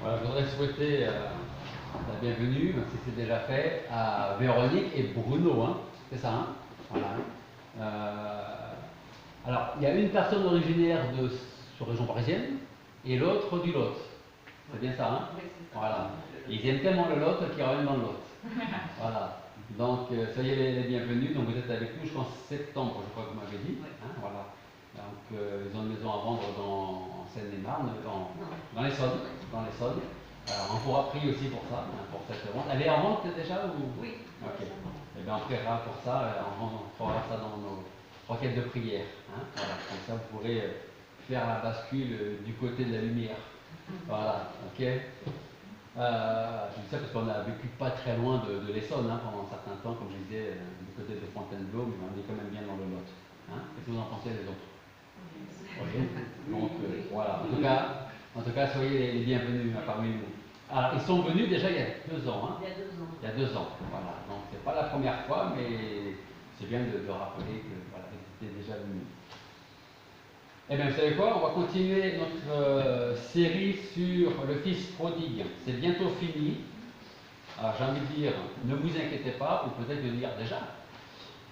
Voilà, je voudrais souhaiter la bienvenue, même si c'est déjà fait, à Véronique et Bruno, hein. C'est ça, hein? Voilà. Alors, il y a une personne originaire de sur région parisienne et l'autre du Lot. C'est bien ça, hein? Oui, c'est ça. Voilà. Ils aiment tellement le Lot qu'ils reviennent dans le Lot. Voilà. Donc, soyez les bienvenus. Donc, vous êtes avec nous jusqu'en septembre, je crois que vous m'avez dit. Oui. Hein, voilà. Donc, ils ont une maison à vendre en Seine-et-Marne, Non. dans l'Essonne. Dans l'Essonne. Alors, on pourra prier aussi pour ça, hein, pour cette vente. Elle est en vente déjà ou... Oui. Ok. Eh bien, on priera pour ça. On fera ça dans nos requêtes de prière. Hein. Voilà. Comme ça, vous pourrez faire la bascule du côté de la lumière. Voilà. Ok. Je dis ça parce qu'on a vécu pas très loin de l'Essonne hein, pendant un certain temps, comme je disais, du côté de Fontainebleau, mais on est quand même bien dans le Lot. Hein. Qu'est-ce que vous en pensez les autres? Oui. Donc voilà. En tout cas, soyez les bienvenus hein, parmi nous. Alors, ils sont venus déjà il y a 2 ans. Hein. Il y a 2 ans. Il y a 2 ans. Voilà. Donc c'est pas la première fois, mais c'est bien de rappeler que voilà, ils étaient déjà venus. Eh bien, vous savez quoi? On va continuer notre série sur le fils prodigue. C'est bientôt fini. Alors, j'ai envie de dire, ne vous inquiétez pas, ou peut-être de dire déjà.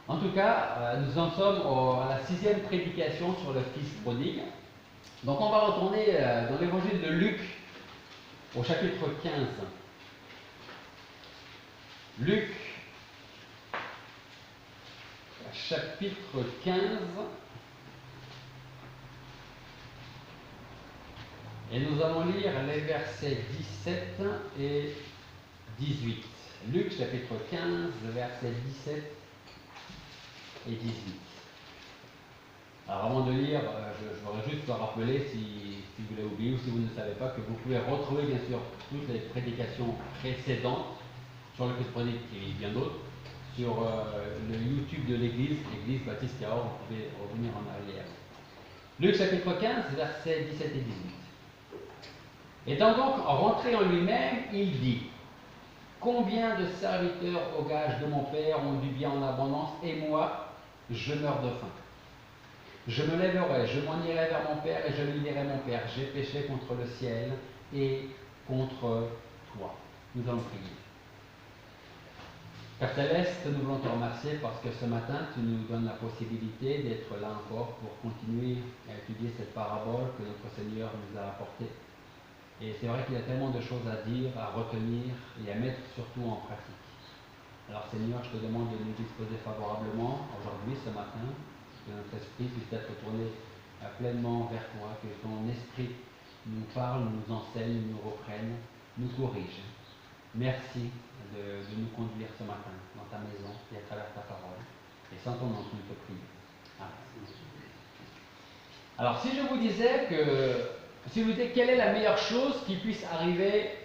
En tout cas, nous en sommes à la 6e prédication sur le fils prodigue. Donc, on va retourner dans l'évangile de Luc, au chapitre 15. Luc, chapitre 15. Et nous allons lire les versets 17 et 18. Luc chapitre 15, versets 17 et 18. Alors avant de lire, je voudrais juste vous rappeler, si vous l'avez oublié ou si vous ne savez pas, que vous pouvez retrouver bien sûr toutes les prédications précédentes sur le Fils prodigue et bien d'autres, sur le YouTube de l'Église, l'Église Baptiste Cahors, vous pouvez revenir en arrière. Luc chapitre 15, versets 17 et 18. Étant donc rentré en lui-même, il dit: combien de serviteurs aux gages de mon Père ont du bien en abondance, et moi, je meurs de faim. Je me lèverai, je m'en irai vers mon Père, et je lui dirai: mon Père, j'ai péché contre le ciel et contre toi. Nous allons prier. Père Céleste, nous voulons te remercier parce que ce matin, tu nous donnes la possibilité d'être là encore pour continuer à étudier cette parabole que notre Seigneur nous a apportée. Et c'est vrai qu'il y a tellement de choses à dire, à retenir et à mettre surtout en pratique. Alors Seigneur, je te demande de nous disposer favorablement aujourd'hui, ce matin, que notre esprit puisse être tourné pleinement vers toi, que ton esprit nous parle, nous enseigne, nous reprenne, nous corrige. Merci de nous conduire ce matin dans ta maison et à travers ta parole. Et sans ton nom, nous te prions. Amen. Alors si je vous disais quelle est la meilleure chose qui puisse arriver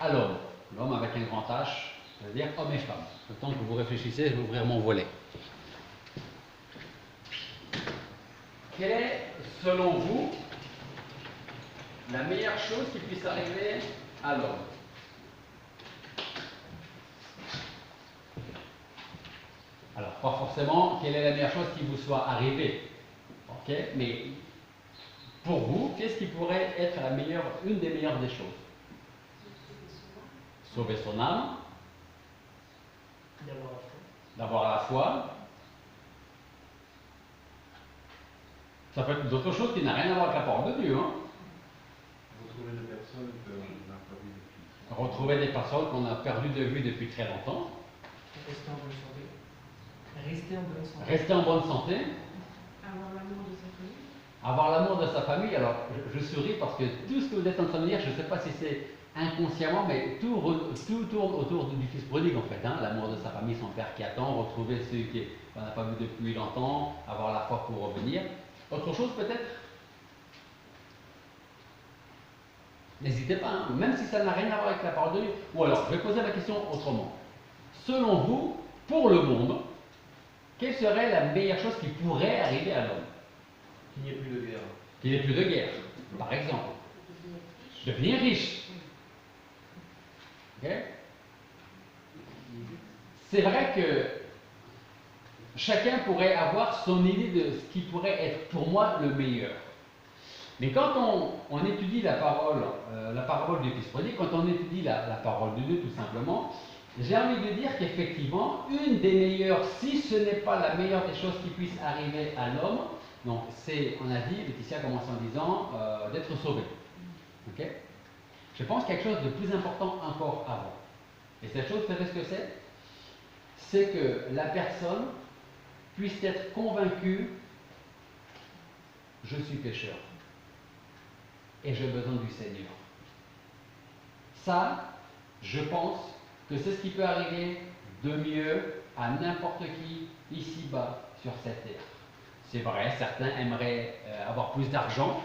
à l'homme, l'homme avec un grand H, c'est-à-dire homme et femme. Le temps que vous réfléchissez, je vais ouvrir mon volet. Quelle est, selon vous, la meilleure chose qui puisse arriver à l'homme? Alors, pas forcément quelle est la meilleure chose qui vous soit arrivée, ok? Mais pour vous, qu'est-ce qui pourrait être une des meilleures des choses? Sauver son âme, d'avoir la foi. Ça peut être d'autres choses qui n'ont rien à voir avec la parole de Dieu. Hein? Retrouver des personnes qu'on a perdues de vue depuis très longtemps. Rester en bonne santé. Rester en bonne santé. Rester en bonne santé. Avoir l'amour de sa famille. Avoir l'amour de sa famille. Alors, je souris parce que tout ce que vous êtes en train de dire, je ne sais pas si c'est inconsciemment, mais tout tourne autour du fils prodigue en fait. Hein? L'amour de sa famille, son père qui attend, retrouver ceux qu'on n'a pas vu depuis longtemps, avoir la foi pour revenir. Autre chose peut-être? N'hésitez pas, hein? Même si ça n'a rien à voir avec la parole de Dieu. Ou alors, je vais poser la question autrement. Selon vous, pour le monde, quelle serait la meilleure chose qui pourrait arriver à l'homme? Qu'il n'y ait plus de guerre. Qu'il n'y ait plus de guerre, par exemple. Devenir riche. Okay? C'est vrai que chacun pourrait avoir son idée de ce qui pourrait être pour moi le meilleur. Mais quand on étudie la parabole du Fils prodigue, quand on étudie la parole de Dieu tout simplement, j'ai envie de dire qu'effectivement, une des meilleures, si ce n'est pas la meilleure des choses qui puissent arriver à l'homme, donc c'est, on a dit, Laetitia commence en disant, d'être sauvé. Ok? Je pense quelque chose de plus important encore avant. Et cette chose, vous savez ce que c'est? C'est que la personne puisse être convaincue, je suis pécheur et j'ai besoin du Seigneur. Ça, je pense que c'est ce qui peut arriver de mieux à n'importe qui ici-bas sur cette terre. C'est vrai, certains aimeraient avoir plus d'argent.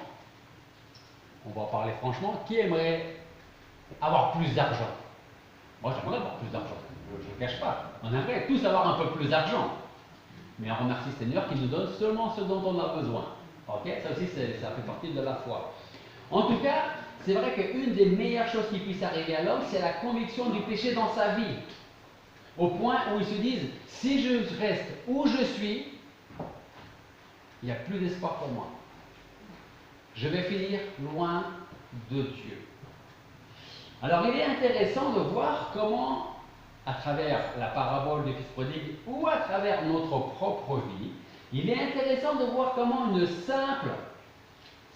On va en parler franchement. Qui aimerait avoir plus d'argent? Moi, j'aimerais avoir plus d'argent. Je ne cache pas. On aimerait tous avoir un peu plus d'argent. Mais on remercie le Seigneur qui nous donne seulement ce dont on a besoin. Ok? Ça aussi, ça fait partie de la foi. En tout cas, c'est vrai qu'une des meilleures choses qui puisse arriver à l'homme, c'est la conviction du péché dans sa vie. Au point où ils se disent, si je reste où je suis, il n'y a plus d'espoir pour moi. Je vais finir loin de Dieu. Alors il est intéressant de voir comment, à travers la parabole du Fils prodigue ou à travers notre propre vie, il est intéressant de voir comment une simple,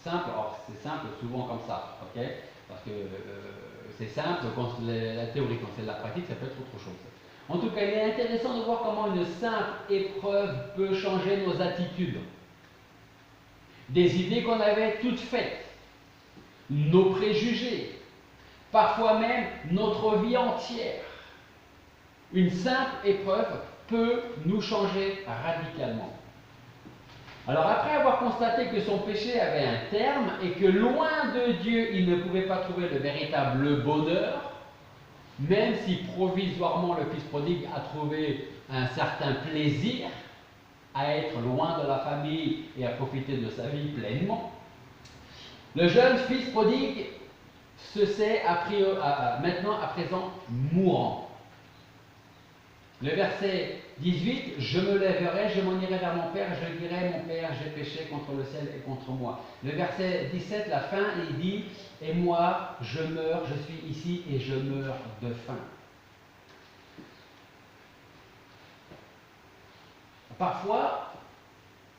alors c'est simple souvent comme ça, ok? Parce que c'est simple quand c'est la théorie, quand c'est la pratique, ça peut être autre chose. En tout cas, il est intéressant de voir comment une simple épreuve peut changer nos attitudes. Des idées qu'on avait toutes faites, nos préjugés, parfois même notre vie entière. Une simple épreuve peut nous changer radicalement. Alors après avoir constaté que son péché avait un terme et que loin de Dieu il ne pouvait pas trouver le véritable bonheur, même si provisoirement le Fils prodigue a trouvé un certain plaisir à être loin de la famille et à profiter de sa vie pleinement, le jeune Fils prodigue se sait maintenant à présent mourant. Le verset 18, je me lèverai, je m'en irai vers mon Père, je dirai, mon Père, j'ai péché contre le ciel et contre moi. Le verset 17, la fin, il dit, et moi, je meurs, je suis ici et je meurs de faim. Parfois,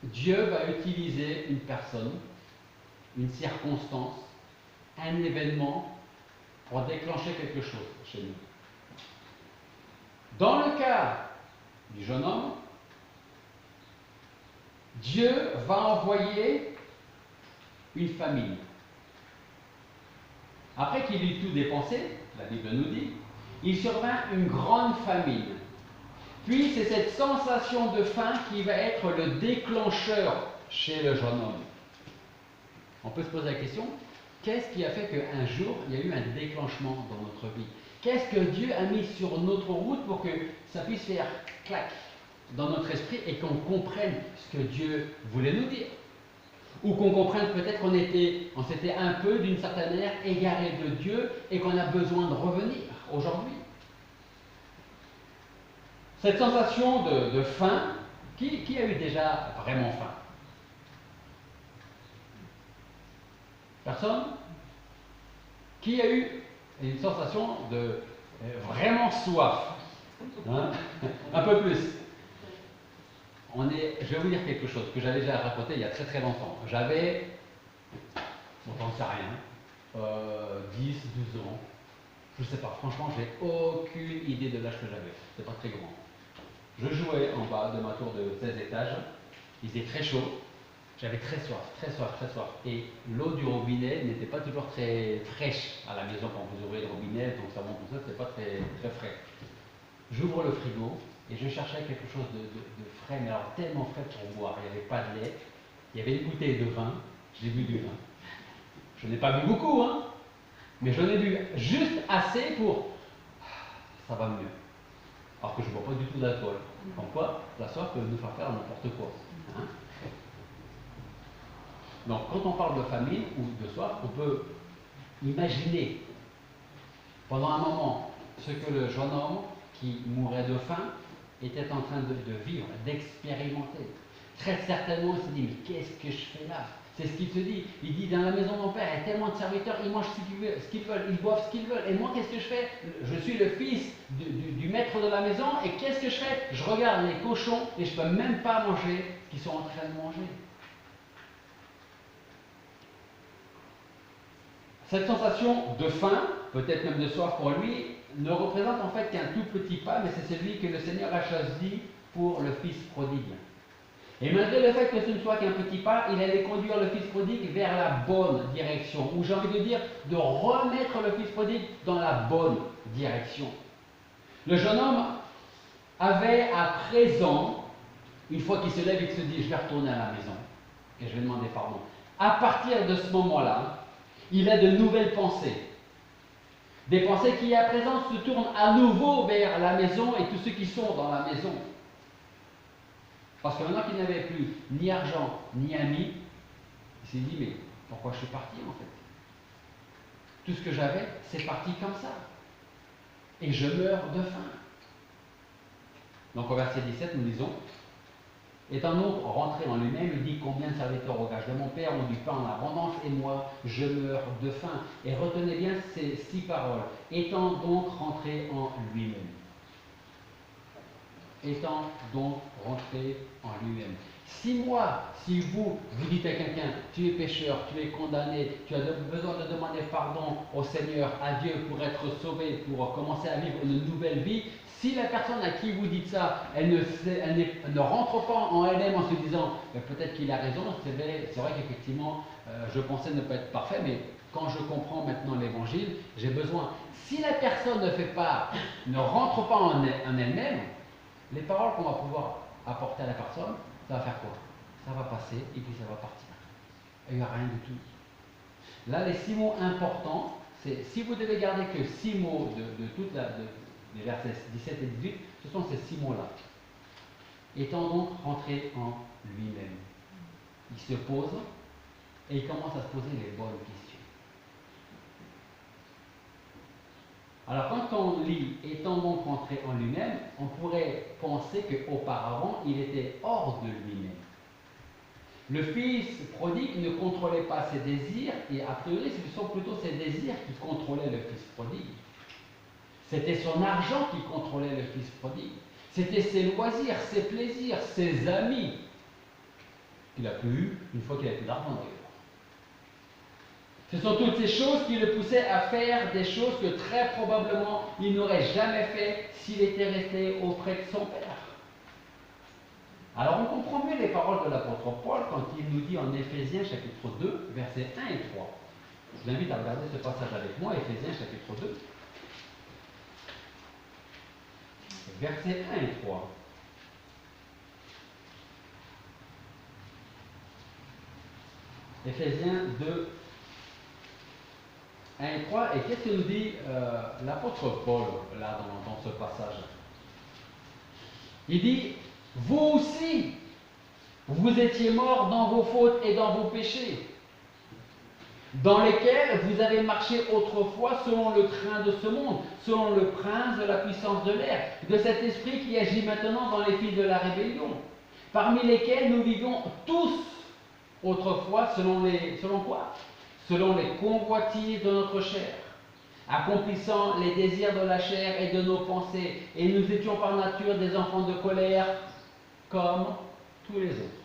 Dieu va utiliser une personne, une circonstance, un événement pour déclencher quelque chose chez nous. Dans le cas du jeune homme, Dieu va envoyer une famine. Après qu'il eut tout dépensé, la Bible nous dit, il survint une grande famine. Puis c'est cette sensation de faim qui va être le déclencheur chez le jeune homme. On peut se poser la question, qu'est-ce qui a fait qu'un jour, il y a eu un déclenchement dans notre vie? Qu'est-ce que Dieu a mis sur notre route pour que ça puisse faire clac dans notre esprit et qu'on comprenne ce que Dieu voulait nous dire? Ou qu'on comprenne peut-être qu'on s'était un peu, d'une certaine manière, égaré de Dieu et qu'on a besoin de revenir aujourd'hui. Cette sensation de faim, qui a eu déjà vraiment faim? Personne? Qui a eu une sensation de vraiment soif? Hein? Un peu plus. Je vais vous dire quelque chose que j'avais déjà raconté il y a très très longtemps. J'avais, on n'en sait rien, 10, 12 ans. Je ne sais pas, franchement, j'ai aucune idée de l'âge que j'avais. C'est pas très grand. Je jouais en bas de ma tour de 16 étages. Il faisait très chaud. J'avais très soif, très soif, très soif. Et l'eau du robinet n'était pas toujours très fraîche à la maison quand vous ouvrez le robinet, donc ça monte comme ça, c'était pas très, très frais. J'ouvre le frigo et je cherchais quelque chose de frais, mais alors tellement frais pour boire. Il n'y avait pas de lait, il y avait une bouteille de vin, j'ai bu du vin. Je n'ai pas bu beaucoup, hein, mais j'en ai bu juste assez pour. Ça va mieux. Alors que je ne bois pas du tout d'alcool. Comme quoi, la soif peut nous faire faire n'importe quoi. Hein. Donc, quand on parle de famine ou de soif, on peut imaginer pendant un moment ce que le jeune homme qui mourait de faim était en train de vivre, d'expérimenter. très certainement il se dit, mais qu'est-ce que je fais là? C'est ce qu'il se dit. Il dit, dans la maison de mon père, il y a tellement de serviteurs, ils mangent ce qu'ils veulent, ils boivent ce qu'ils veulent. Et moi, qu'est-ce que je fais? Je suis le fils du maître de la maison, et qu'est-ce que je fais? Je regarde les cochons, et je ne peux même pas manger ce qu'ils sont en train de manger. Cette sensation de faim, peut-être même de soif pour lui, ne représente en fait qu'un tout petit pas, mais c'est celui que le Seigneur a choisi pour le Fils prodigue. Et malgré le fait que ce ne soit qu'un petit pas, il allait conduire le Fils prodigue vers la bonne direction, ou j'ai envie de dire, de remettre le Fils prodigue dans la bonne direction. Le jeune homme avait à présent, une fois qu'il se lève, il se dit, je vais retourner à la maison, et je vais demander pardon. À partir de ce moment-là, il a de nouvelles pensées. Des pensées qui à présent se tournent à nouveau vers la maison et tous ceux qui sont dans la maison. Parce que maintenant qu'il n'avait plus ni argent, ni amis, il s'est dit, mais pourquoi je suis parti en fait? Tout ce que j'avais, c'est parti comme ça. Et je meurs de faim. Donc au verset 17, nous lisons, étant donc rentré en lui-même, il dit, combien de serviteurs au gage de mon père ont du pain en abondance, et moi, je meurs de faim. Et retenez bien ces 6 paroles. Étant donc rentré en lui-même. Étant donc rentré en lui-même. Si moi, si vous dites à quelqu'un, tu es pécheur, tu es condamné, tu as besoin de demander pardon au Seigneur, à Dieu pour être sauvé, pour commencer à vivre une nouvelle vie, si la personne à qui vous dites ça, elle ne rentre pas en elle-même en se disant, peut-être qu'il a raison, c'est vrai qu'effectivement, je pensais ne pas être parfait, mais quand je comprends maintenant l'évangile, j'ai besoin. Si la personne ne rentre pas en elle-même, les paroles qu'on va pouvoir apporter à la personne, ça va faire quoi? Ça va passer et puis ça va partir. Il n'y a rien du tout. Là, les 6 mots importants, c'est si vous devez garder que 6 mots des versets 17 et 18, ce sont ces 6 mots-là. Étant donc rentré en lui-même. Il se pose et il commence à se poser les bonnes questions. Alors quand on lit « étant donc rentré en lui-même », on pourrait penser qu'auparavant, il était hors de lui-même. Le fils prodigue ne contrôlait pas ses désirs, et a priori, ce sont plutôt ses désirs qui contrôlaient le fils prodigue. C'était son argent qui contrôlait le fils prodigue. C'était ses loisirs, ses plaisirs, ses amis qu'il a plus eu une fois qu'il a plus d'argent d'ailleurs. Ce sont toutes ces choses qui le poussaient à faire des choses que très probablement il n'aurait jamais fait s'il était resté auprès de son père. Alors on comprend mieux les paroles de l'apôtre Paul quand il nous dit en Éphésiens chapitre 2, versets 1 et 3. Je vous invite à regarder ce passage avec moi, Éphésiens chapitre 2, versets 1 et 3. Éphésiens 2, 1 et 3, et qu'est-ce que nous dit l'apôtre Paul là dans ce passage? Il dit, vous aussi, vous étiez morts dans vos fautes et dans vos péchés, dans lesquels vous avez marché autrefois selon le train de ce monde, selon le prince de la puissance de l'air, de cet esprit qui agit maintenant dans les fils de la rébellion, parmi lesquels nous vivions tous autrefois selon quoi? Selon les convoitises de notre chair, accomplissant les désirs de la chair et de nos pensées, et nous étions par nature des enfants de colère comme tous les autres.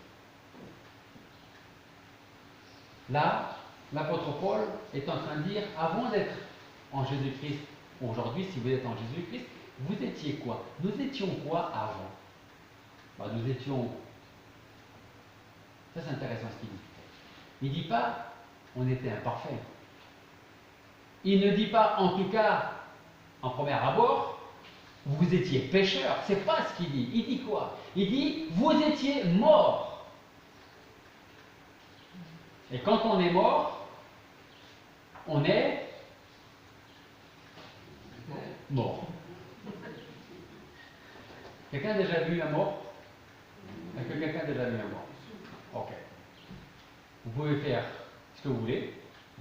Là, l'apôtre Paul est en train de dire, avant d'être en Jésus-Christ, aujourd'hui, si vous êtes en Jésus-Christ, vous étiez quoi? Nous étions quoi avant? Nous étions... Ça, c'est intéressant ce qu'il dit. Il ne dit pas, on était imparfait. Il ne dit pas, en tout cas, en premier abord, vous étiez pécheurs. C'est pas ce qu'il dit. Il dit quoi? Il dit, vous étiez morts. Et quand on est mort, on est mort. Quelqu'un a déjà vu un mort? Est-ce que quelqu'un a déjà vu un mort? Ok. Vous pouvez faire ce que vous voulez,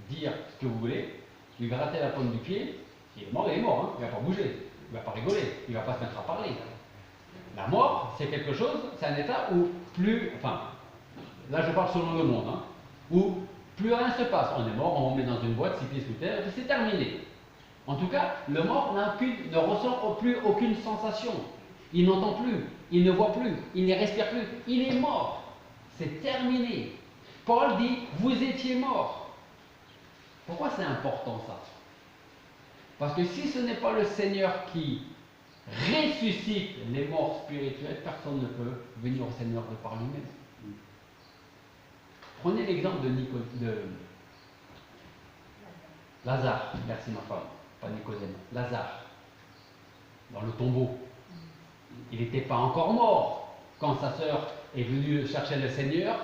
dire ce que vous voulez, lui gratter la pointe du pied, il est mort, hein. Il ne va pas bouger, il ne va pas rigoler, il ne va pas se mettre à parler. La mort, c'est quelque chose, c'est un état où plus, enfin, là je parle selon le monde, hein, où plus rien se passe. On est mort, on met dans une boîte, 6 pieds sous terre, et puis c'est terminé. En tout cas, le mort ne ressent plus aucune sensation. Il n'entend plus, il ne voit plus, il ne respire plus, il est mort. C'est terminé. Paul dit, vous étiez mort. Pourquoi c'est important ça? Parce que si ce n'est pas le Seigneur qui ressuscite les morts spirituels, personne ne peut venir au Seigneur de par lui-même. Prenez l'exemple de Lazare, merci ma femme, pas Nicodème, Lazare, dans le tombeau. Il n'était pas encore mort quand sa sœur est venue chercher le Seigneur,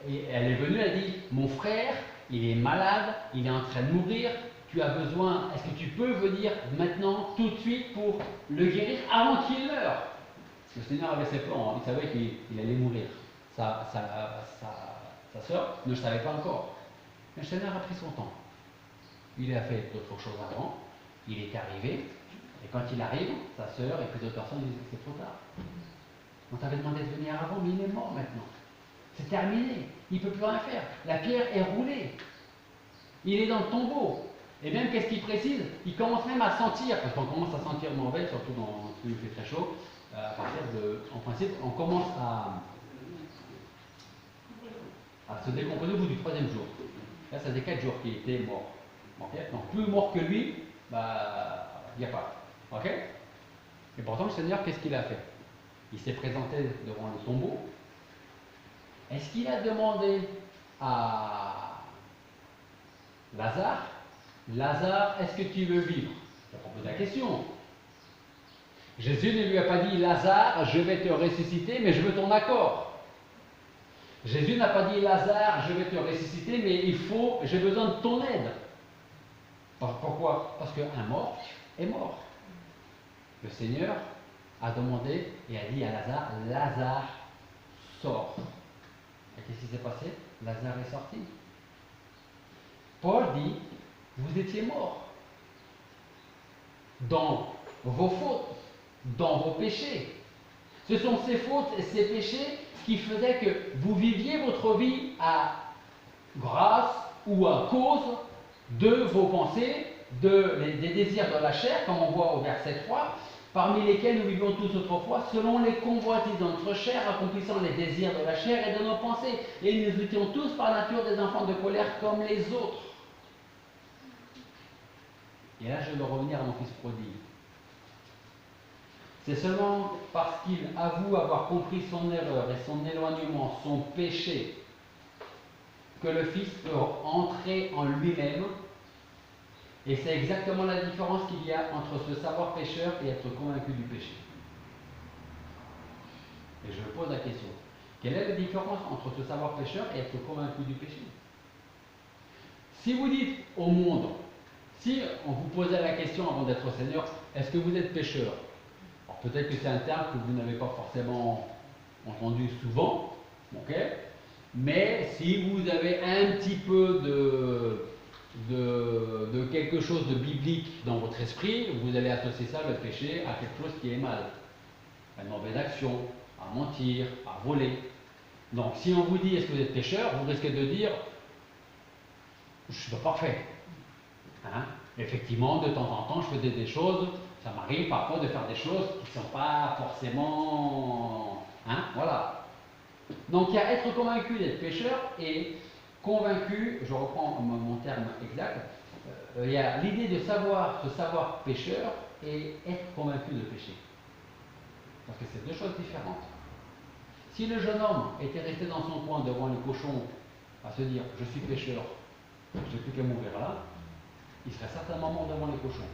et elle est venue, elle dit, mon frère, il est malade, il est en train de mourir, tu as besoin, est-ce que tu peux venir maintenant, tout de suite, pour le guérir avant qu'il meure? Le Seigneur avait ses plans, hein, il savait qu'il allait mourir. Sa sœur ne le savait pas encore. Mais le Seigneur a pris son temps. Il a fait d'autres choses avant, il est arrivé, et quand il arrive, sa sœur et puis d'autres personnes disent que c'est trop tard. On t'avait demandé de venir avant, mais il est mort maintenant. C'est terminé, il ne peut plus rien faire. La pierre est roulée. Il est dans le tombeau. Et même, qu'est-ce qu'il précise? Il commence même à sentir, parce qu'on commence à sentir mauvais, surtout dans ce qui fait très chaud, à partir de, en principe, on commence à se décomposer au bout du 3e jour. Là, ça fait 4 jours qu'il était mort. Okay? Donc, plus mort que lui, bah, il n'y a pas. Ok? Et pourtant, le Seigneur, qu'est-ce qu'il a fait? Il s'est présenté devant le tombeau. Est-ce qu'il a demandé à Lazare, Lazare, est-ce que tu veux vivre? Il a posé la question. Jésus ne lui a pas dit, Lazare, je vais te ressusciter, mais je veux ton accord. Jésus n'a pas dit, Lazare, je vais te ressusciter, mais j'ai besoin de ton aide. Pourquoi? Parce qu'un mort est mort. Le Seigneur a demandé et a dit à Lazare, Lazare, sors. Et qu'est-ce qui s'est passé? Lazare est sorti. Paul dit, vous étiez morts dans vos fautes, dans vos péchés. Ce sont ces fautes et ces péchés qui faisaient que vous viviez votre vie à grâce ou à cause de vos pensées, des désirs de la chair, comme on voit au verset 3, parmi lesquels nous vivions tous autrefois, selon les convoitises de notre chair, accomplissant les désirs de la chair et de nos pensées. Et nous étions tous par nature des enfants de colère comme les autres. Et là, je vais revenir à mon fils prodigue. C'est seulement parce qu'il avoue avoir compris son erreur et son éloignement, son péché, que le Fils peut entrer en lui-même. Et c'est exactement la différence qu'il y a entre se savoir pécheur et être convaincu du péché. Et je pose la question. Quelle est la différence entre se savoir pécheur et être convaincu du péché? Si vous dites au monde, si on vous posait la question avant d'être Seigneur, est-ce que vous êtes pécheur? Alors peut-être que c'est un terme que vous n'avez pas forcément entendu souvent, ok? Mais si vous avez un petit peu de quelque chose de biblique dans votre esprit, vous allez associer ça, le péché, à quelque chose qui est mal. À une mauvaise action, à mentir, à voler. Donc si on vous dit est-ce que vous êtes pécheur, vous risquez de dire je ne suis pas parfait. Hein? Effectivement, de temps en temps, je faisais des choses, ça m'arrive parfois de faire des choses qui ne sont pas forcément... Hein? Voilà. Donc il y a être convaincu d'être pécheur et convaincu, je reprends mon terme exact, il y a l'idée de se savoir pécheur et être convaincu de péché. Parce que c'est deux choses différentes. Si le jeune homme était resté dans son coin devant les cochons à se dire je suis pécheur, je n'ai plus qu'à mourir là, il serait certainement mort devant les cochons.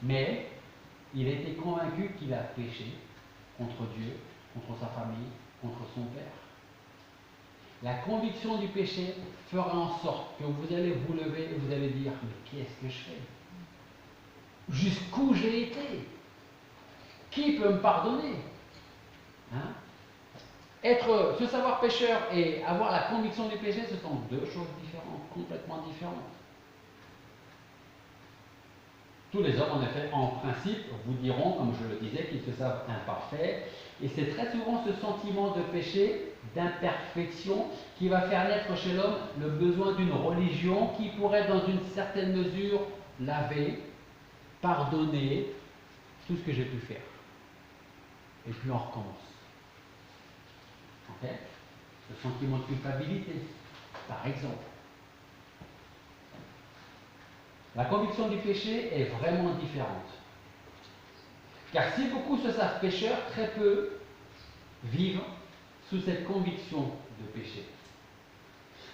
Mais il était convaincu qu'il a péché contre Dieu, contre sa famille, contre son père. La conviction du péché fera en sorte que vous allez vous lever et vous allez dire mais qu'est-ce que je fais? Jusqu'où j'ai été? Qui peut me pardonner? Hein? Se savoir pécheur et avoir la conviction du péché, ce sont deux choses différentes, complètement différentes. Tous les hommes, en effet, en principe, vous diront, comme je le disais, qu'ils se savent imparfaits. Et c'est très souvent ce sentiment de péché, d'imperfection, qui va faire naître chez l'homme le besoin d'une religion qui pourrait, dans une certaine mesure, laver, pardonner tout ce que j'ai pu faire. Et puis on recommence. Ok? Le sentiment de culpabilité, par exemple. La conviction du péché est vraiment différente. Car si beaucoup se savent pécheurs, très peu vivent sous cette conviction de péché.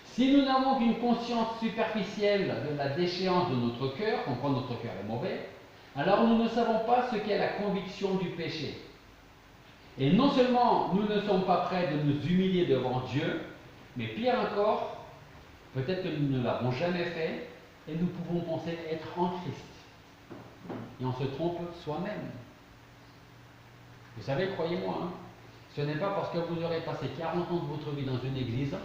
Si nous n'avons qu'une conscience superficielle de la déchéance de notre cœur, qu'on croit que notre cœur est mauvais, alors nous ne savons pas ce qu'est la conviction du péché. Et non seulement nous ne sommes pas prêts de nous humilier devant Dieu, mais pire encore, peut-être que nous ne l'avons jamais fait, et nous pouvons penser être en Christ. Et on se trompe soi-même. Vous savez, croyez-moi, hein, ce n'est pas parce que vous aurez passé 40 ans de votre vie dans une église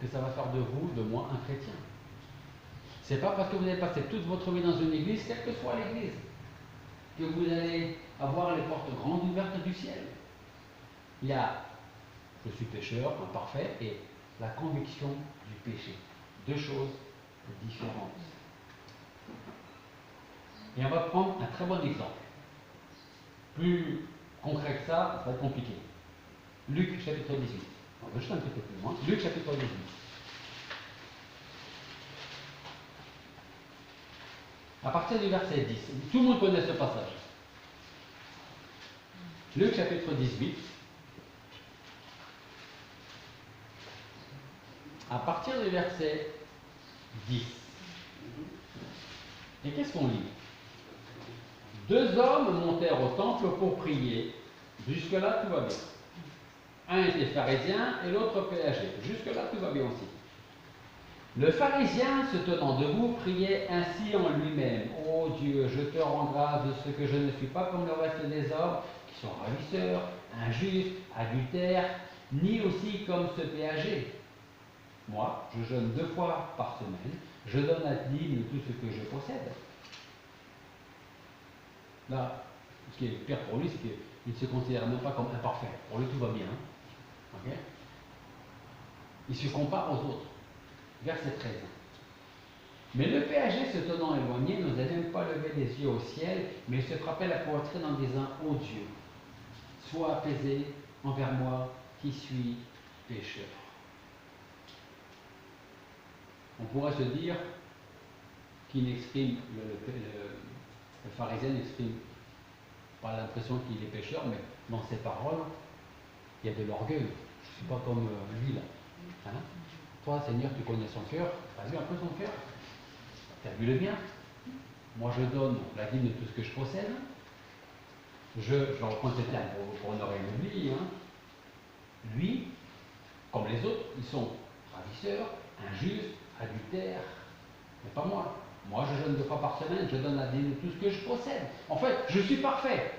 que ça va faire de vous, de moi, un chrétien. C'est pas parce que vous avez passé toute votre vie dans une église, quelle que soit l'église, que vous allez avoir les portes grandes ouvertes du ciel. Il y a je suis pécheur, imparfait, et la conviction du péché. Deux choses différentes. Et on va prendre un très bon exemple. Plus concret que ça va être compliqué. Luc chapitre 18. On va juste un petit peu plus loin. Luc chapitre 18. À partir du verset 10. Tout le monde connaît ce passage. Luc chapitre 18. À partir du verset 10. Et qu'est-ce qu'on lit? Deux hommes montèrent au temple pour prier. Jusque-là, tout va bien. Un était pharisien et l'autre péagé. Jusque-là, tout va bien aussi. Le pharisien, se tenant debout, priait ainsi en lui-même. Ô Dieu, je te rends grâce de ce que je ne suis pas comme le reste des hommes, qui sont ravisseurs, injustes, adultères, ni aussi comme ce péagé. Moi, je jeûne 2 fois par semaine, je donne à dîme tout ce que je possède. Là, ce qui est pire pour lui, c'est qu'il ne se considère même pas comme imparfait. Pour lui, tout va bien. Okay? Il se compare aux autres. Verset 13. Mais le péagé se tenant éloigné n'osait même pas lever les yeux au ciel, mais se frappait la poitrine en disant ô Dieu, sois apaisé envers moi qui suis pécheur. On pourrait se dire qu'il n'exprime, le pharisien n'exprime pas l'impression qu'il est pécheur, mais dans ses paroles, il y a de l'orgueil. Je ne suis pas comme lui là. Hein? Toi, Seigneur, tu connais son cœur. Tu as vu un peu son cœur? Tu as vu le mien? Moi, je donne la dîme de tout ce que je possède. Je reprends ces termes pour honorer l'oubli. Hein. Lui, comme les autres, ils sont ravisseurs, injustes, adultères. Mais pas moi. Moi, je jeûne 2 fois par semaine, je donne la dîme de tout ce que je possède. En fait, je suis parfait.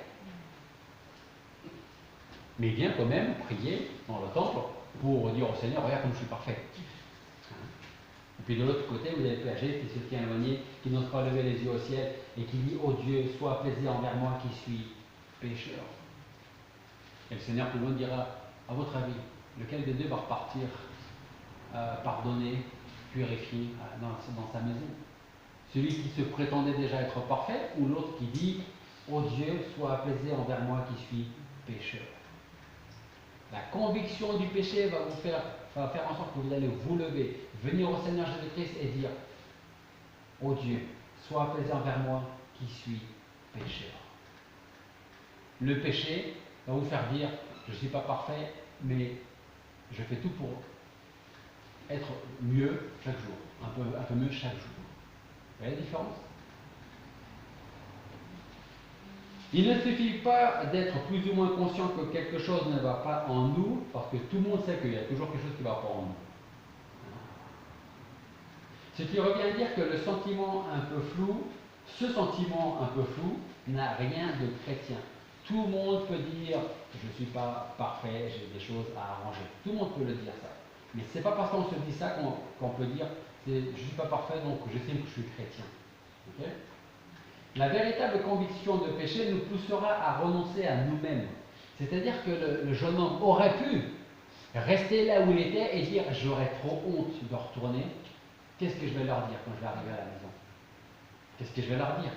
Mais il vient quand même prier dans le temple pour dire au Seigneur, regarde comme je suis parfait. Et puis de l'autre côté, vous avez le péagé qui se tient éloigné, qui n'ose pas lever les yeux au ciel et qui dit, ô Dieu, sois apaisé envers moi qui suis pécheur. Et le Seigneur plus loin dira, à votre avis, lequel des deux va repartir pardonné, purifié dans sa maison? Celui qui se prétendait déjà être parfait ou l'autre qui dit, ô Dieu, sois apaisé envers moi qui suis pécheur? La conviction du péché va faire en sorte que vous allez vous lever, venir au Seigneur Jésus-Christ et dire, ô Dieu, sois apaisé envers moi qui suis pécheur. Le péché va vous faire dire, je ne suis pas parfait, mais je fais tout pour être mieux chaque jour, un peu mieux chaque jour. Vous voyez la différence? Il ne suffit pas d'être plus ou moins conscient que quelque chose ne va pas en nous, parce que tout le monde sait qu'il y a toujours quelque chose qui ne va pas en nous. Ce qui revient à dire que le sentiment un peu flou, ce sentiment un peu flou, n'a rien de chrétien. Tout le monde peut dire je ne suis pas parfait, j'ai des choses à arranger. Tout le monde peut le dire ça. Mais ce n'est pas parce qu'on se dit ça qu'on peut dire je ne suis pas parfait, donc j'estime que je suis chrétien. Okay? La véritable conviction de péché nous poussera à renoncer à nous-mêmes. C'est-à-dire que le jeune homme aurait pu rester là où il était et dire j'aurais trop honte de retourner. Qu'est-ce que je vais leur dire quand je vais arriver à la maison? Qu'est-ce que je vais leur dire?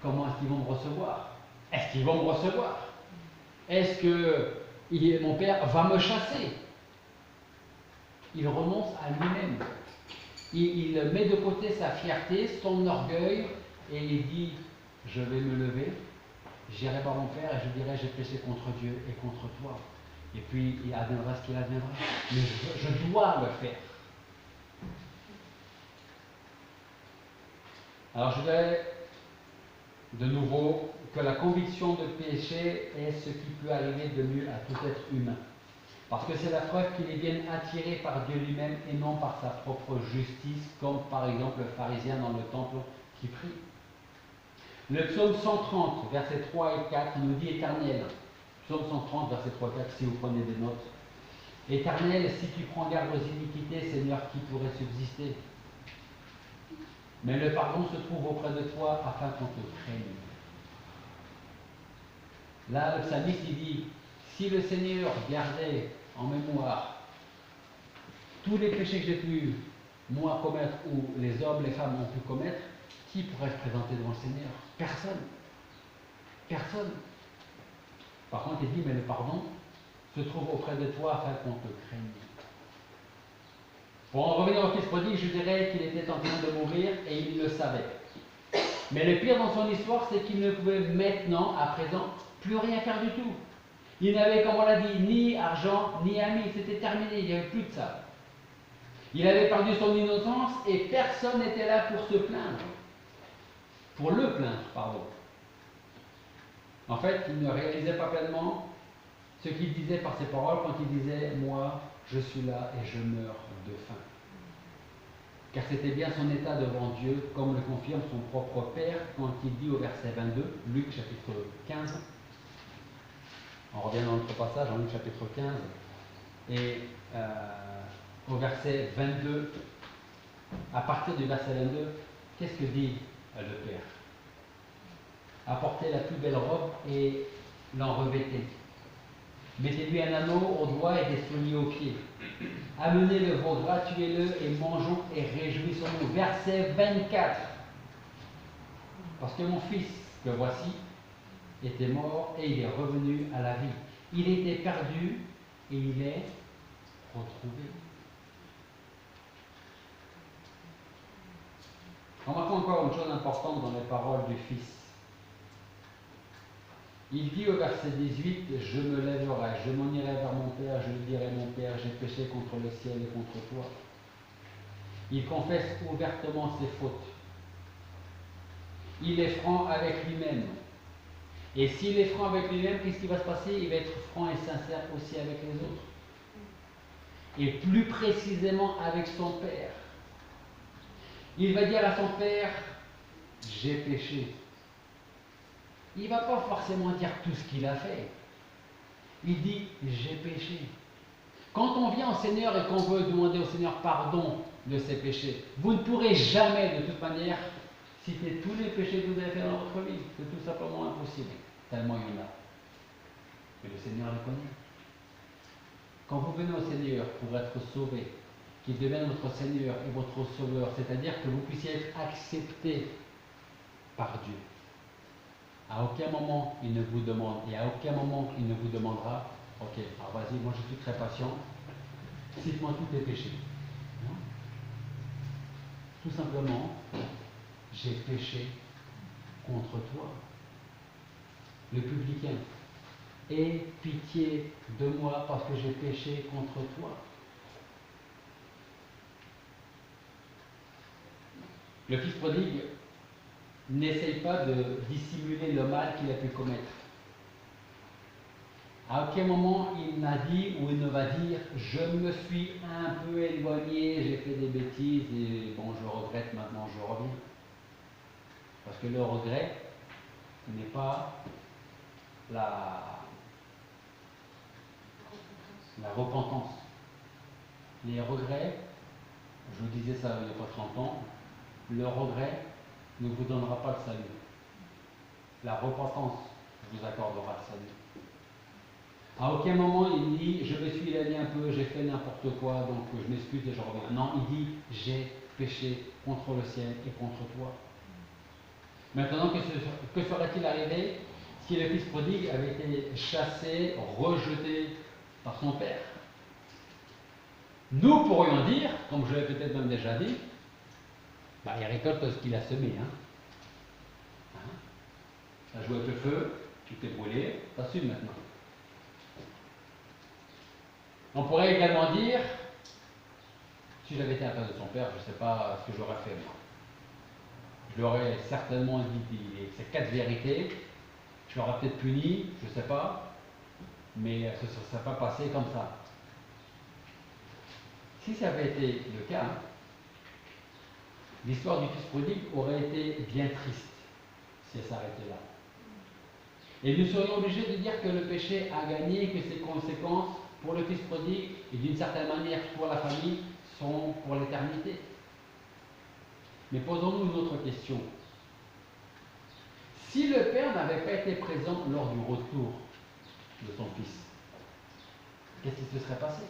Comment est-ce qu'ils vont me recevoir? Est-ce qu'ils vont me recevoir? Est-ce que mon père va me chasser? Il renonce à lui-même. Il met de côté sa fierté, son orgueil, et il dit, je vais me lever, j'irai voir mon père et je dirai, j'ai péché contre Dieu et contre toi. Et puis, il adviendra ce qu'il adviendra. Mais je dois le faire. Alors, je dirais de nouveau que la conviction de péché est ce qui peut arriver de mieux à tout être humain. Parce que c'est la preuve qu'il est bien attiré par Dieu lui-même et non par sa propre justice, comme par exemple le pharisien dans le temple qui prie. Le psaume 130, versets 3 et 4, nous dit Éternel. Psaume 130, versets 3 et 4, si vous prenez des notes. Éternel, si tu prends garde aux iniquités, Seigneur, qui pourrait subsister? Mais le pardon se trouve auprès de toi afin qu'on te craigne. Là, le psalmiste, il dit, si le Seigneur gardait en mémoire tous les péchés que j'ai pu, moi, commettre, ou les hommes, les femmes ont pu commettre, qui pourrait se présenter devant le Seigneur? Personne. Personne. Par contre, il dit, mais le pardon se trouve auprès de toi afin qu'on te craigne. Pour en revenir au fils prodigue, je dirais qu'il était en train de mourir et il le savait. Mais le pire dans son histoire, c'est qu'il ne pouvait maintenant, à présent, plus rien faire du tout. Il n'avait, comme on l'a dit, ni argent, ni amis. C'était terminé, il n'y avait plus de ça. Il avait perdu son innocence et personne n'était là pour se plaindre. Pour le plaindre, pardon. En fait, il ne réalisait pas pleinement ce qu'il disait par ses paroles quand il disait « Moi, je suis là et je meurs de faim ». Car c'était bien son état devant Dieu, comme le confirme son propre Père quand il dit au verset 22, Luc chapitre 15. On revient dans notre passage en Luc chapitre 15. Et au verset 22, à partir du verset 22, qu'est-ce que dit le Père? Apportez la plus belle robe et l'en revêtez. Mettez-lui un anneau au doigt et des souliers aux pieds. Amenez le veau gras, tuez-le et mangeons et réjouissons-nous. Verset 24. Parce que mon fils, que voici, était mort et il est revenu à la vie. Il était perdu et il est retrouvé. Remarquons encore une chose importante dans les paroles du Fils. Il dit au verset 18, « Je me lèverai, je m'en irai vers mon Père, je lui dirai, mon Père, j'ai péché contre le ciel et contre toi. » Il confesse ouvertement ses fautes. Il est franc avec lui-même. Et s'il est franc avec lui-même, qu'est-ce qui va se passer? Il va être franc et sincère aussi avec les autres. Et plus précisément avec son Père. Il va dire à son Père, « J'ai péché. » Il ne va pas forcément dire tout ce qu'il a fait. Il dit, j'ai péché. Quand on vient au Seigneur et qu'on veut demander au Seigneur pardon de ses péchés, vous ne pourrez jamais, de toute manière, citer tous les péchés que vous avez fait dans votre vie. C'est tout simplement impossible, tellement il y en a. Mais le Seigneur les connaît. Quand vous venez au Seigneur pour être sauvé, qu'il devienne votre Seigneur et votre Sauveur, c'est-à-dire que vous puissiez être accepté par Dieu, à aucun moment il ne vous demande, et à aucun moment il ne vous demandera, ok, alors vas-y, moi je suis très patient, cite-moi tous tes péchés. Non. Tout simplement, j'ai péché contre toi. Le publicain, aie pitié de moi parce que j'ai péché contre toi. Le fils prodigue n'essaye pas de dissimuler le mal qu'il a pu commettre. À aucun moment il n'a dit ou il ne va dire « je me suis un peu éloigné, j'ai fait des bêtises et bon je regrette, maintenant je reviens ». Parce que le regret n'est pas la repentance. Les regrets, je vous disais ça il n'y a pas 30 ans, le regret ne vous donnera pas le salut. la repentance vous accordera le salut. À aucun moment il dit je me suis éloigné un peu, j'ai fait n'importe quoi, donc je m'excuse et je reviens. Non, il dit j'ai péché contre le ciel et contre toi. Maintenant, que serait-il arrivé si le fils prodigue avait été chassé, rejeté par son père? Nous pourrions dire, comme je l'ai peut-être même déjà dit, bah, il récolte ce qu'il a semé. Tu as joué avec le feu, tu t'es brûlé, t'assumes maintenant. On pourrait également dire, si j'avais été à la place de son père, je ne sais pas ce que j'aurais fait moi. Je lui aurais certainement dit ces 4 vérités, je l'aurais peut-être puni, je ne sais pas, mais ce ne serait pas passé comme ça. Si ça avait été le cas, l'histoire du fils prodigue aurait été bien triste si elle s'arrêtait là. Et nous serions obligés de dire que le péché a gagné, que ses conséquences pour le fils prodigue et d'une certaine manière pour la famille sont pour l'éternité. Mais posons-nous une autre question. Si le père n'avait pas été présent lors du retour de son fils, qu'est-ce qui se serait passé?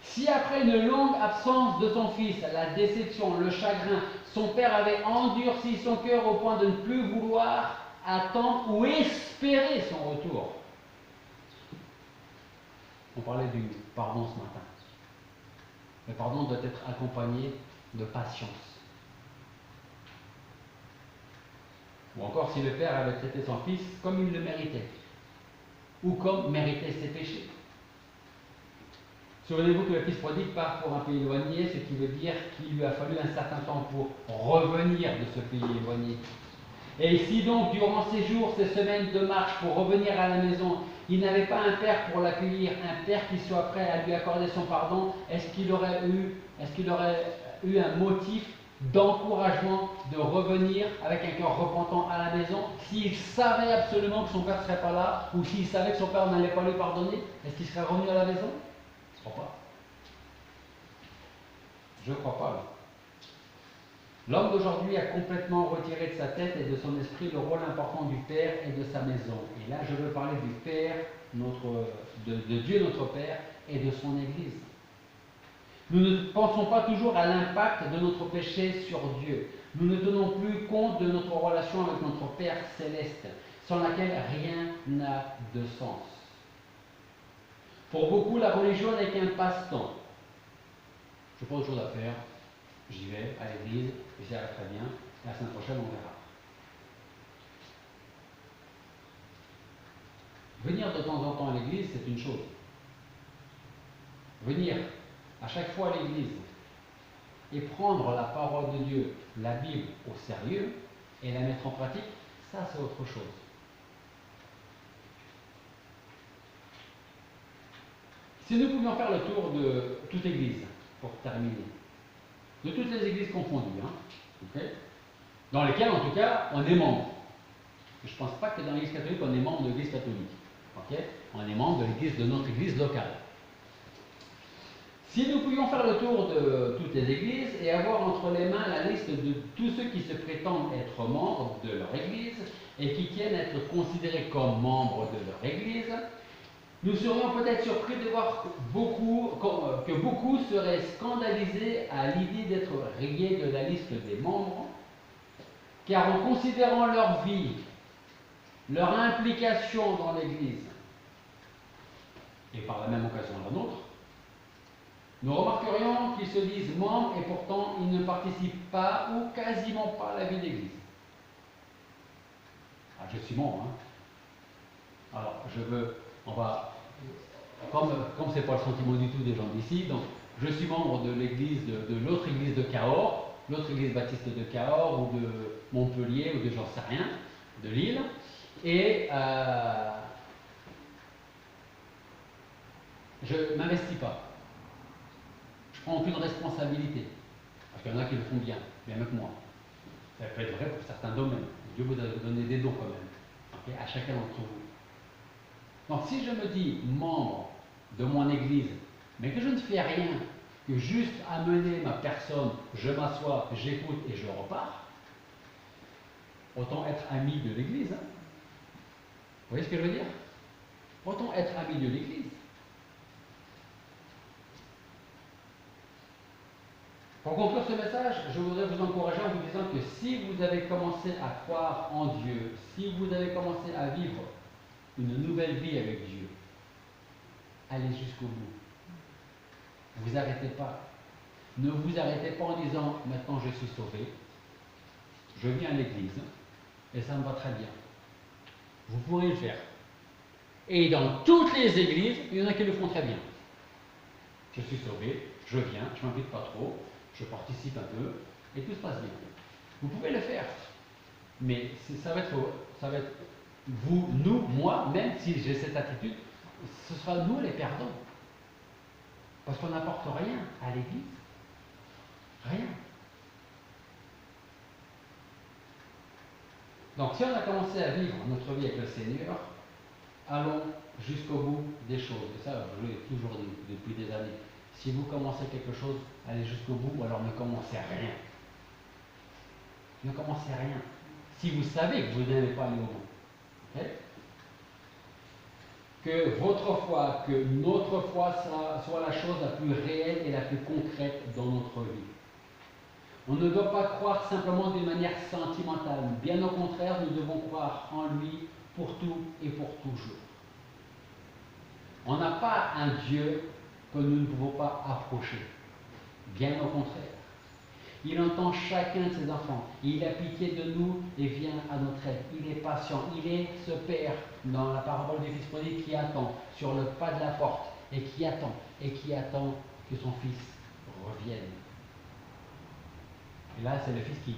Si après une longue absence de son fils, la déception, le chagrin, son père avait endurci son cœur au point de ne plus vouloir attendre ou espérer son retour. On parlait du pardon ce matin. Le pardon doit être accompagné de patience. Ou encore si le père avait traité son fils comme il le méritait, ou comme méritait ses péchés. Souvenez-vous que le fils prodigue part pour un pays éloigné, ce qui veut dire qu'il lui a fallu un certain temps pour revenir de ce pays éloigné. Et si donc, durant ces jours, ces semaines de marche pour revenir à la maison, il n'avait pas un père pour l'accueillir, un père qui soit prêt à lui accorder son pardon, est-ce qu'il aurait eu un motif d'encouragement de revenir avec un cœur repentant à la maison, s'il savait absolument que son père ne serait pas là, ou s'il savait que son père n'allait pas lui pardonner, est-ce qu'il serait revenu à la maison? Je ne crois pas. Je ne crois pas. L'homme d'aujourd'hui a complètement retiré de sa tête et de son esprit le rôle important du Père et de sa maison. Et là, je veux parler du Père, de Dieu notre Père et de son Église. Nous ne pensons pas toujours à l'impact de notre péché sur Dieu. Nous ne tenons plus compte de notre relation avec notre Père céleste, sans laquelle rien n'a de sens. Pour beaucoup, la religion n'est qu'un passe-temps. Je n'ai pas autre chose à faire, j'y vais à l'église, et ça va très bien, et la semaine prochaine on verra. Venir de temps en temps à l'église, c'est une chose. Venir à chaque fois à l'église et prendre la parole de Dieu, la Bible, au sérieux, et la mettre en pratique, ça c'est autre chose. Si nous pouvions faire le tour de toute église, pour terminer, de toutes les églises confondues, okay, dans lesquelles en tout cas on est membre. Je ne pense pas que dans l'église catholique on est membre de l'église catholique. Okay, on est membre de l'église de notre église locale. Si nous pouvions faire le tour de toutes les églises et avoir entre les mains la liste de tous ceux qui se prétendent être membres de leur église et qui tiennent à être considérés comme membres de leur église, nous serions peut-être surpris de voir que beaucoup seraient scandalisés à l'idée d'être rayés de la liste des membres, car en considérant leur vie, leur implication dans l'Église, et par la même occasion la nôtre, nous remarquerions qu'ils se disent membres et pourtant ils ne participent pas ou quasiment pas à la vie d'Église. Ah, je suis membre, Alors, comme ce n'est pas le sentiment du tout des gens d'ici, donc je suis membre de l'église, de l'autre église de Cahors, l'autre église baptiste de Cahors ou de Montpellier ou de j'en sais rien, de Lille, et je ne m'investis pas. Je ne prends aucune responsabilité, parce qu'il y en a qui le font bien mieux que moi. Ça peut être vrai pour certains domaines. Dieu vous a donné des dons quand même, à chacun d'entre vous. Donc si je me dis membre de mon église, mais que je ne fais rien, que juste amener ma personne, je m'assois, j'écoute et je repars, autant être ami de l'Église. Hein. Vous voyez ce que je veux dire? Autant être ami de l'Église. Pour conclure ce message, je voudrais vous encourager en vous disant que si vous avez commencé à croire en Dieu, si vous avez commencé à vivre une nouvelle vie avec Dieu, allez jusqu'au bout. Vous arrêtez pas. Ne vous arrêtez pas en disant maintenant je suis sauvé, je viens à l'église et ça me va très bien. Vous pourrez le faire. Et dans toutes les églises, il y en a qui le font très bien. Je suis sauvé, je viens, je m'invite pas trop, je participe un peu et tout se passe bien. Vous pouvez le faire. Mais ça va être vous, nous, moi, même si j'ai cette attitude, ce sera nous les perdants. Parce qu'on n'apporte rien à l'église. Rien. Donc si on a commencé à vivre notre vie avec le Seigneur, allons jusqu'au bout des choses. Et ça, je l'ai toujours dit depuis des années. Si vous commencez quelque chose, allez jusqu'au bout, ou alors ne commencez rien. Ne commencez rien. Si vous savez que vous n'allez pas aller au bout. Okay? Que votre foi, que notre foi soit la chose la plus réelle et la plus concrète dans notre vie. On ne doit pas croire simplement d'une manière sentimentale. Bien au contraire, nous devons croire en lui pour tout et pour toujours. On n'a pas un Dieu que nous ne pouvons pas approcher. Bien au contraire. Il entend chacun de ses enfants. Il a pitié de nous et vient à notre aide. Il est patient. Il est ce Père dans la parabole du Fils prodigue qui attend sur le pas de la porte et qui attend que son Fils revienne. Et là, c'est le Fils qui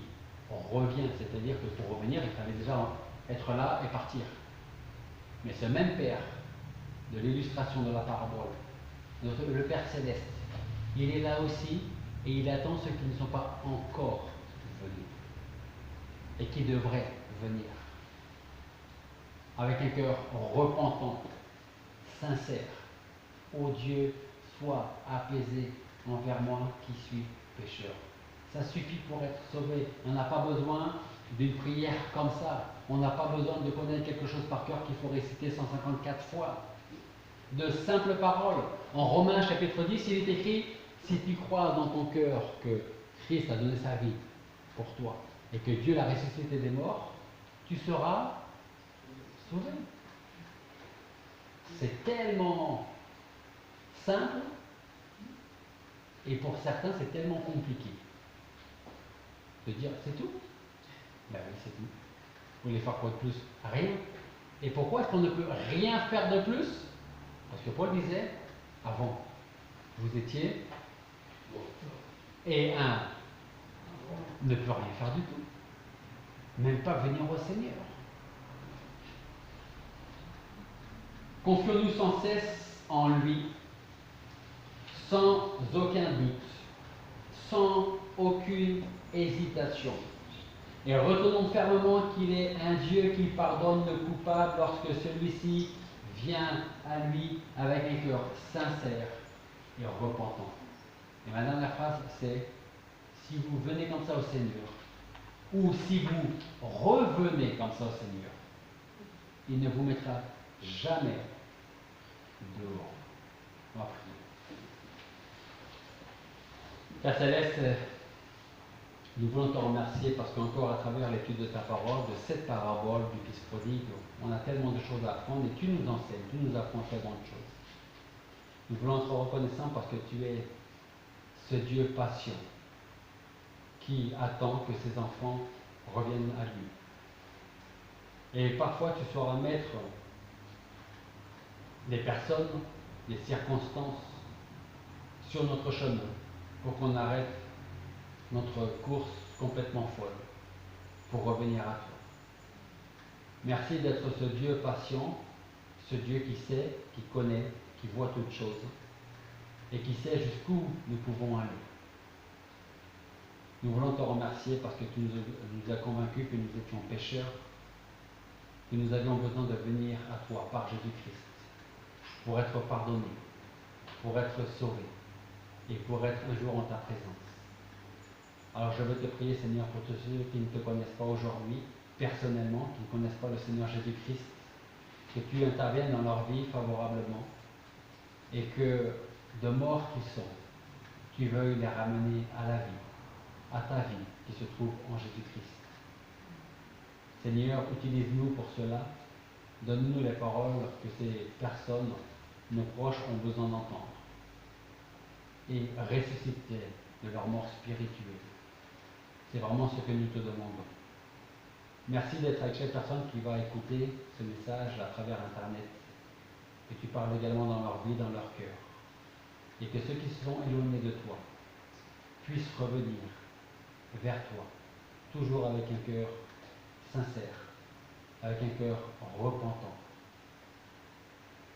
revient, c'est-à-dire que pour revenir, il fallait déjà être là et partir. Mais ce même Père, de l'illustration de la parabole, le Père Céleste, il est là aussi et il attend ceux qui ne sont pas encore venus et qui devraient venir. Avec un cœur repentant, sincère. Ô Dieu, sois apaisé envers moi qui suis pécheur. Ça suffit pour être sauvé. On n'a pas besoin d'une prière comme ça. On n'a pas besoin de connaître quelque chose par cœur qu'il faut réciter 154 fois. De simples paroles. En Romains chapitre 10, il est écrit, si tu crois dans ton cœur que Christ a donné sa vie pour toi et que Dieu l'a ressuscité des morts, tu seras sauvé. C'est tellement simple et pour certains c'est tellement compliqué. De dire c'est tout? Ben oui, c'est tout. Vous voulez faire quoi de plus? Rien. Et pourquoi est-ce qu'on ne peut rien faire de plus? Parce que Paul disait, avant, vous étiez et un ne peut rien faire du tout. Même pas venir au Seigneur. Confions-nous sans cesse en lui, sans aucun doute, sans aucune hésitation. Et retenons fermement qu'il est un Dieu qui pardonne le coupable lorsque celui-ci vient à lui avec un cœur sincère et repentant. Et ma dernière phrase, c'est si vous venez comme ça au Seigneur, ou si vous revenez comme ça au Seigneur, il ne vous mettra jamais dehors. On va prier. Père Céleste, nous voulons te remercier parce qu'encore à travers l'étude de ta parole, de cette parabole du Fils prodigue, on a tellement de choses à apprendre et tu nous enseignes, tu nous apprends tellement de choses. Nous voulons être reconnaissants parce que tu es ce Dieu patient qui attend que ses enfants reviennent à lui. Et parfois tu sauras mettre des personnes, des circonstances sur notre chemin pour qu'on arrête notre course complètement folle pour revenir à toi. Merci d'être ce Dieu patient, ce Dieu qui sait, qui connaît, qui voit toutes choses et qui sait jusqu'où nous pouvons aller. Nous voulons te remercier parce que tu nous as convaincus que nous étions pécheurs, que nous avions besoin de venir à toi par Jésus-Christ pour être pardonnés, pour être sauvés et pour être un jour en ta présence. Alors je veux te prier, Seigneur, pour tous ceux qui ne te connaissent pas aujourd'hui, personnellement, qui ne connaissent pas le Seigneur Jésus-Christ, que tu interviennes dans leur vie favorablement et que de morts qu'ils sont, tu veuilles les ramener à la vie, à ta vie qui se trouve en Jésus-Christ. Seigneur, utilise-nous pour cela. Donne-nous les paroles que ces personnes, nos proches, ont besoin d'entendre. Et ressuscite-les de leur mort spirituelle. C'est vraiment ce que nous te demandons. Merci d'être avec chaque personne qui va écouter ce message à travers Internet. Que tu parles également dans leur vie, dans leur cœur. Et que ceux qui se sont éloignés de toi puissent revenir vers toi, toujours avec un cœur sincère, avec un cœur repentant.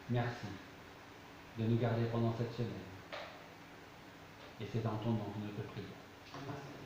Merci de nous garder pendant cette semaine. Et c'est dans ton nom que nous te prions.